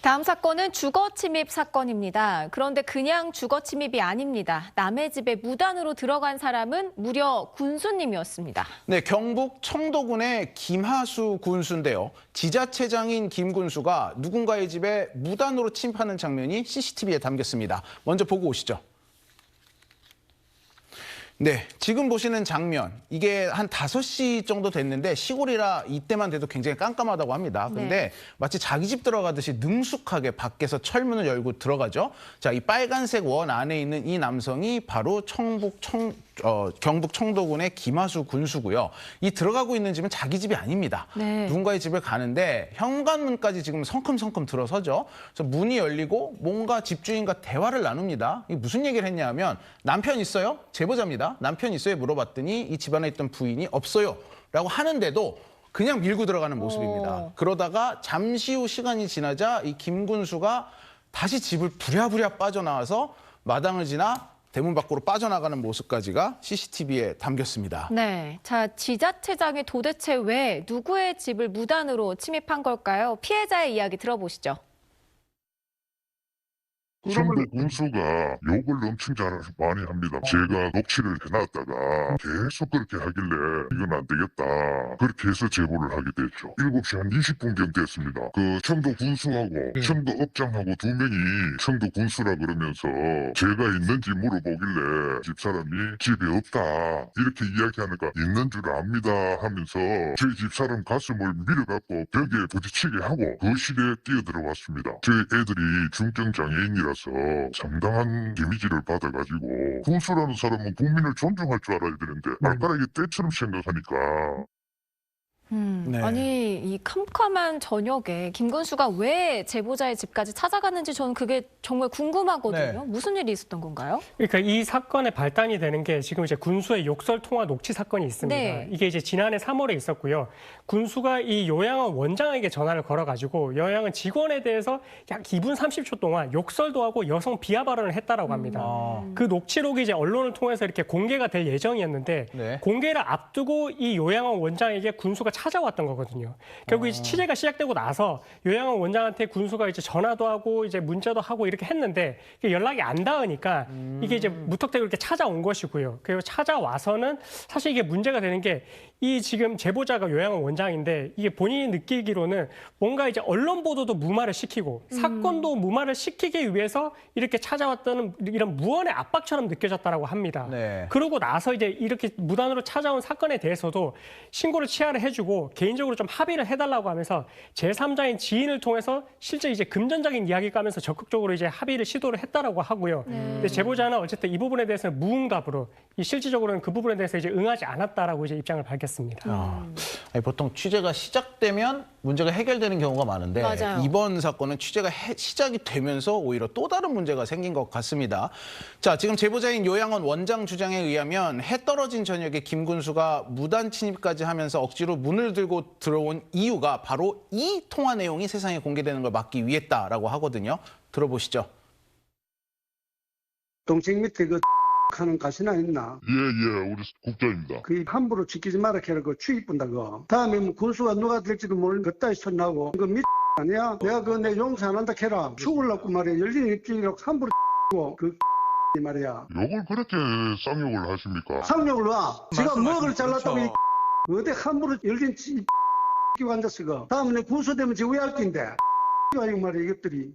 다음 사건은 주거 침입 사건입니다. 그런데 그냥 주거 침입이 아닙니다. 남의 집에 무단으로 들어간 사람은 무려 군수님이었습니다. 네, 경북 청도군의 김하수 군수인데요. 지자체장인 김 군수가 누군가의 집에 무단으로 침입하는 장면이 CCTV에 담겼습니다. 먼저 보고 오시죠. 네, 지금 보시는 장면, 이게 한 5시 정도 됐는데 시골이라 이때만 돼도 굉장히 깜깜하다고 합니다. 근데 마치 자기 집 들어가듯이 능숙하게 밖에서 철문을 열고 들어가죠. 자, 이 빨간색 원 안에 있는 이 남성이 바로 경북 청도군의 김하수 군수고요. 이 들어가고 있는 집은 자기 집이 아닙니다. 누군가의 집을 가는데 현관문까지 지금 성큼성큼 들어서죠. 그래서 문이 열리고 뭔가 집주인과 대화를 나눕니다. 이게 무슨 얘기를 했냐면 남편 있어요? 제보자입니다. 남편 있어요? 물어봤더니 이 집안에 있던 부인이 없어요. 라고 하는데도 그냥 밀고 들어가는 모습입니다. 그러다가 잠시 후 시간이 지나자 이 김 군수가 다시 집을 부랴부랴 빠져나와서 마당을 지나 대문 밖으로 빠져나가는 모습까지가 CCTV에 담겼습니다. 네, 자, 지자체장이 도대체 왜 누구의 집을 무단으로 침입한 걸까요? 피해자의 이야기 들어보시죠. 청도 군수가 욕을 엄청 많이 합니다. 제가 녹취를 해놨다가 계속 그렇게 하길래 이건 안 되겠다. 그렇게 해서 제보를 하게 됐죠. 7시 한 20분경 됐습니다. 그 청도 군수하고 청도 업장하고 두 명이 청도 군수라 그러면서 제가 있는지 물어보길래 집사람이 집에 없다 이렇게 이야기하니까 있는 줄 압니다 하면서 저희 집사람 가슴을 밀어갖고 벽에 부딪히게 하고 거실에 뛰어들어왔습니다. 저희 애들이 중증 장애인이라 상당한 데미지를 받아가지고 군수라는 사람은 국민을 존중할 줄 알아야 되는데 발가락이 떼처럼 생각하니까 네. 아니, 이 캄캄한 저녁에 김 군수가 왜 제보자의 집까지 찾아갔는지 저는 그게 정말 궁금하거든요. 무슨 일이 있었던 건가요? 그러니까 이 사건의 발단이 되는 게 지금 이제 군수의 욕설 통화 녹취 사건이 있습니다. 이게 이제 지난해 3월에 있었고요. 군수가 이 요양원 원장에게 전화를 걸어가지고 요양원 직원에 대해서 약 2분 30초 동안 욕설도 하고 여성 비하 발언을 했다라고 합니다. 그 녹취록이 이제 언론을 통해서 이렇게 공개가 될 예정이었는데 공개를 앞두고 이 요양원 원장에게 군수가 찾아왔던 거거든요. 결국 이제 취재가 시작되고 나서 요양원 원장한테 군수가 이제 전화도 하고 이제 문자도 하고 이렇게 했는데 연락이 안 닿으니까 이게 이제 무턱대고 이렇게 찾아온 것이고요. 그리고 찾아와서는 사실 이게 문제가 되는 게 이 지금 제보자가 요양원 원장인데 이게 본인이 느끼기로는 뭔가 이제 언론 보도도 무마를 시키고 사건도 무마를 시키기 위해서 이렇게 찾아왔다는 이런 무언의 압박처럼 느껴졌다라고 합니다. 그러고 나서 이제 이렇게 무단으로 찾아온 사건에 대해서도 신고를 취하를 해주고 개인적으로 좀 합의를 해달라고 하면서 제3자인 지인을 통해서 실제 이제 금전적인 이야기를 까면서 적극적으로 이제 합의를 시도를 했다라고 하고요. 근데 제보자는 어쨌든 이 부분에 대해서는 무응답으로 실질적으로는 그 부분에 대해서 이제 응하지 않았다라고 이제 입장을 밝혔습니다. 아니, 보통 취재가 시작되면 문제가 해결되는 경우가 많은데 이번 사건은 취재가 시작이 되면서 오히려 또 다른 문제가 생긴 것 같습니다. 자, 지금 제보자인 요양원 원장 주장에 의하면 해 떨어진 저녁에 김 군수가 무단 침입까지 하면서 억지로 문을 들고 들어온 이유가 바로 이 통화 내용이 세상에 공개되는 걸 막기 위했다라고 하거든요. 들어보시죠. 동생 밑에 그 하는 가시나 있나? 예, 우리 국장입니다. 그 함부로 지키지 마라 캐라 그 추익 분다고. 다음에 뭐 군수가 누가 될지도 모르는 그따위 손나고 그 밑 아니야? 내가 그 내 용서 안 한다 캐라. 죽을라고 말이야. 열린 입질이라고 함부로 그 말이야. 욕을 그렇게 쌍욕을 하십니까? 상욕을 와. 지가 먹을 잘랐다고 어디 함부로 열린 끼고 앉았어 그. 다음에 내 군수 되면 지금 왜 할 낀데? 이거 말이야 이것들이.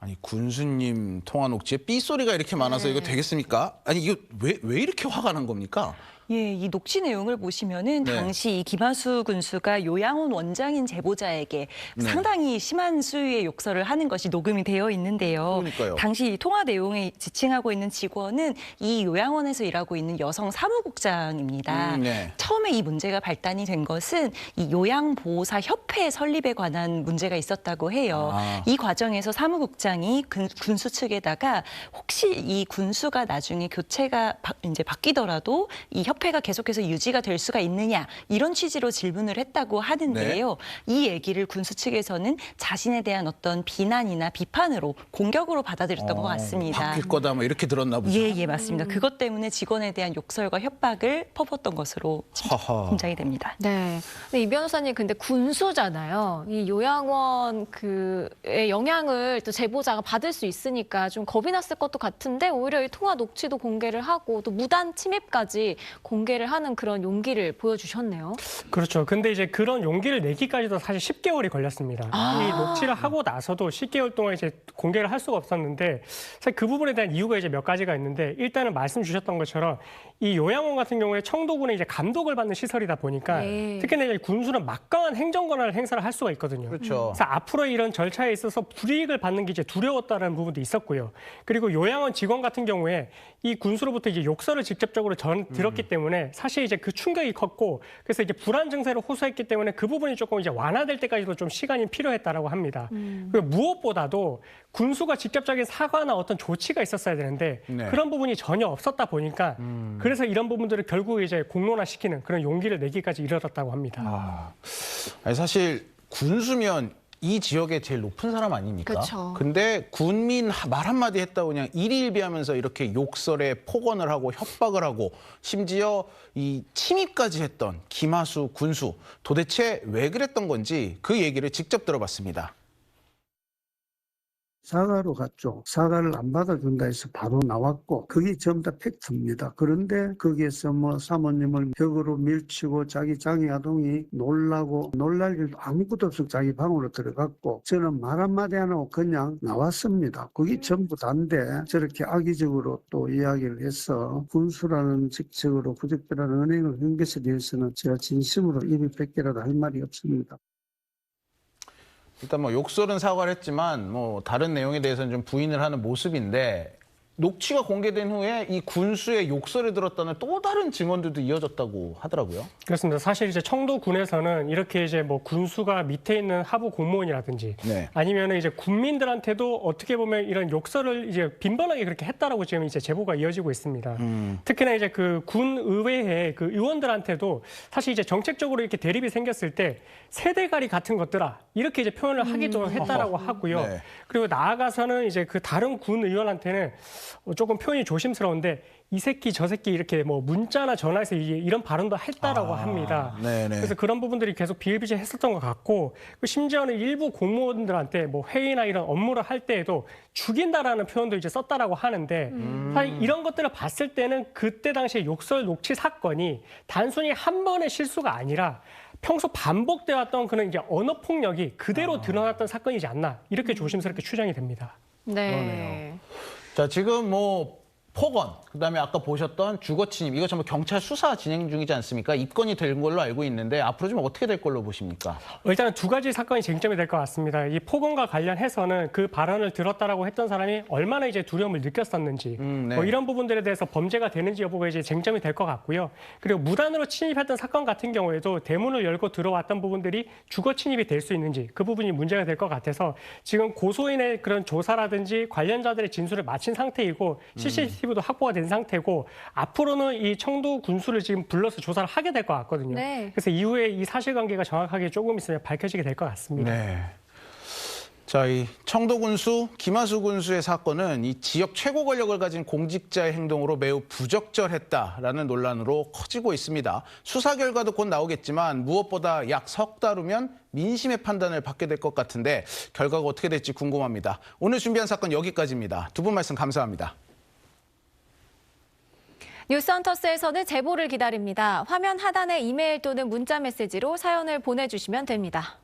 아니, 군수님 통화 녹취에 삐소리가 이렇게 많아서 이거 되겠습니까? 아니, 이거 왜 이렇게 화가 난 겁니까? 예, 이 녹취 내용을 보시면은 당시 이 김하수 군수가 요양원 원장인 제보자에게 상당히 심한 수위의 욕설을 하는 것이 녹음이 되어 있는데요. 그러니까요. 당시 이 통화 내용에 지칭하고 있는 직원은 이 요양원에서 일하고 있는 여성 사무국장입니다. 처음에 이 문제가 발단이 된 것은 이 요양보호사 협회 설립에 관한 문제가 있었다고 해요. 이 과정에서 사무국장이 군수 측에다가 혹시 이 군수가 나중에 교체가 이제 바뀌더라도 이 협회 협회가 계속해서 유지가 될 수가 있느냐 이런 취지로 질문을 했다고 하는데요. 이 얘기를 군수 측에서는 자신에 대한 어떤 비난이나 비판으로 공격으로 받아들였던 것 같습니다. 바뀔 거다 뭐 이렇게 들었나 보죠. 예, 맞습니다. 그것 때문에 직원에 대한 욕설과 협박을 퍼붓던 것으로 짐작이 됩니다. 네. 근데 이 변호사님 근데 군수잖아요. 이 요양원 그의 영향을 또 제보자가 받을 수 있으니까 좀 겁이 났을 것도 같은데 오히려 이 통화 녹취도 공개를 하고 또 무단 침입까지 공개를 하는 그런 용기를 보여주셨네요. 그렇죠. 근데 이제 그런 용기를 내기까지도 사실 10개월이 걸렸습니다. 이 녹취를 하고 나서도 10개월 동안 이제 공개를 할 수가 없었는데 사실 그 부분에 대한 이유가 이제 몇 가지가 있는데 일단은 말씀 주셨던 것처럼 이 요양원 같은 경우에 청도군의 이제 감독을 받는 시설이다 보니까 특히나 이제 군수는 막강한 행정 권한을 행사를 할 수가 있거든요. 그렇죠. 그래서 앞으로 이런 절차에 있어서 불이익을 받는 게 이제 두려웠다는 부분도 있었고요. 그리고 요양원 직원 같은 경우에 이 군수로부터 이제 욕설을 직접적으로 들었기 때문에 사실 이제 그 충격이 컸고 그래서 이제 불안 증세를 호소했기 때문에 그 부분이 조금 이제 완화될 때까지도 좀 시간이 필요했다라고 합니다. 그리고 무엇보다도 군수가 직접적인 사과나 어떤 조치가 있었어야 되는데 그런 부분이 전혀 없었다 보니까 그래서 이런 부분들을 결국 이제 공론화시키는 그런 용기를 내기까지 이르렀다고 합니다. 아니, 사실 군수면 이 지역의 제일 높은 사람 아닙니까? 그쵸. 근데 군민 말 한마디 했다고 그냥 일희일비하면서 이렇게 욕설에 폭언을 하고 협박을 하고 심지어 이 침입까지 했던 김하수 군수 도대체 왜 그랬던 건지 그 얘기를 직접 들어봤습니다. 사과로 갔죠. 사과를 안 받아준다 해서 바로 나왔고 그게 전부 다 팩트입니다. 그런데 거기에서 뭐 사모님을 벽으로 밀치고 자기 장애 아동이 놀라고 놀랄 일도 아무것도 없어 자기 방으로 들어갔고 저는 말 한마디 안 하고 그냥 나왔습니다. 그게 전부 다인데 저렇게 악의적으로 또 이야기를 해서 군수라는 직책으로 부적절한 언행을 한 것에 대해서는 제가 진심으로 입이 100개라도 할 말이 없습니다. 일단 뭐 욕설은 사과를 했지만 뭐 다른 내용에 대해서는 좀 부인을 하는 모습인데 녹취가 공개된 후에 이 군수의 욕설을 들었다는 또 다른 증언들도 이어졌다고 하더라고요. 그렇습니다. 사실 이제 청도군에서는 이렇게 이제 뭐 군수가 밑에 있는 하부 공무원이라든지 아니면 이제 군민들한테도 어떻게 보면 이런 욕설을 이제 빈번하게 그렇게 했다라고 지금 이제 제보가 이어지고 있습니다. 특히나 이제 그 군 의회의 그 의원들한테도 사실 이제 정책적으로 이렇게 대립이 생겼을 때 세대가리 같은 것들아 이렇게 이제 표현을 하기도 했다라고 하고요. 그리고 나아가서는 이제 그 다른 군 의원한테는 조금 표현이 조심스러운데 이 새끼 저 새끼 이렇게 뭐 문자나 전화해서 이런 발언도 했다라고 합니다. 그래서 그런 부분들이 계속 비일비재했었던 것 같고 심지어는 일부 공무원들한테 뭐 회의나 이런 업무를 할 때에도 죽인다라는 표현도 이제 썼다라고 하는데 사실 이런 것들을 봤을 때는 그때 당시에 욕설 녹취 사건이 단순히 한 번의 실수가 아니라 평소 반복돼 왔던 그런 이제 언어 폭력이 그대로 드러났던 사건이지 않나 이렇게 조심스럽게 추정이 됩니다. 네. 자, 지금 뭐 폭언, 그다음에 아까 보셨던 주거 침입, 이거 전부 경찰 수사 진행 중이지 않습니까? 입건이 된 걸로 알고 있는데 앞으로 좀 어떻게 될 걸로 보십니까? 일단은 두 가지 사건이 쟁점이 될 것 같습니다. 이 폭언과 관련해서는 그 발언을 들었다라고 했던 사람이 얼마나 이제 두려움을 느꼈었는지 뭐 이런 부분들에 대해서 범죄가 되는지 여부가 이제 쟁점이 될 것 같고요. 그리고 무단으로 침입했던 사건 같은 경우에도 대문을 열고 들어왔던 부분들이 주거 침입이 될 수 있는지 그 부분이 문제가 될 것 같아서 지금 고소인의 그런 조사라든지 관련자들의 진술을 마친 상태이고 CCTV도 확보가 된 상태고 앞으로는 이 청도 군수를 지금 불러서 조사를 하게 될 것 같거든요. 그래서 이후에 이 사실관계가 정확하게 조금 있으면 밝혀지게 될 것 같습니다. 자, 이 청도 군수, 김하수 군수의 사건은 이 지역 최고 권력을 가진 공직자의 행동으로 매우 부적절했다라는 논란으로 커지고 있습니다. 수사 결과도 곧 나오겠지만 무엇보다 약 석 달 후면 민심의 판단을 받게 될 것 같은데 결과가 어떻게 될지 궁금합니다. 오늘 준비한 사건 여기까지입니다. 두 분 말씀 감사합니다. 뉴스헌터스에서는 제보를 기다립니다. 화면 하단에 이메일 또는 문자 메시지로 사연을 보내주시면 됩니다.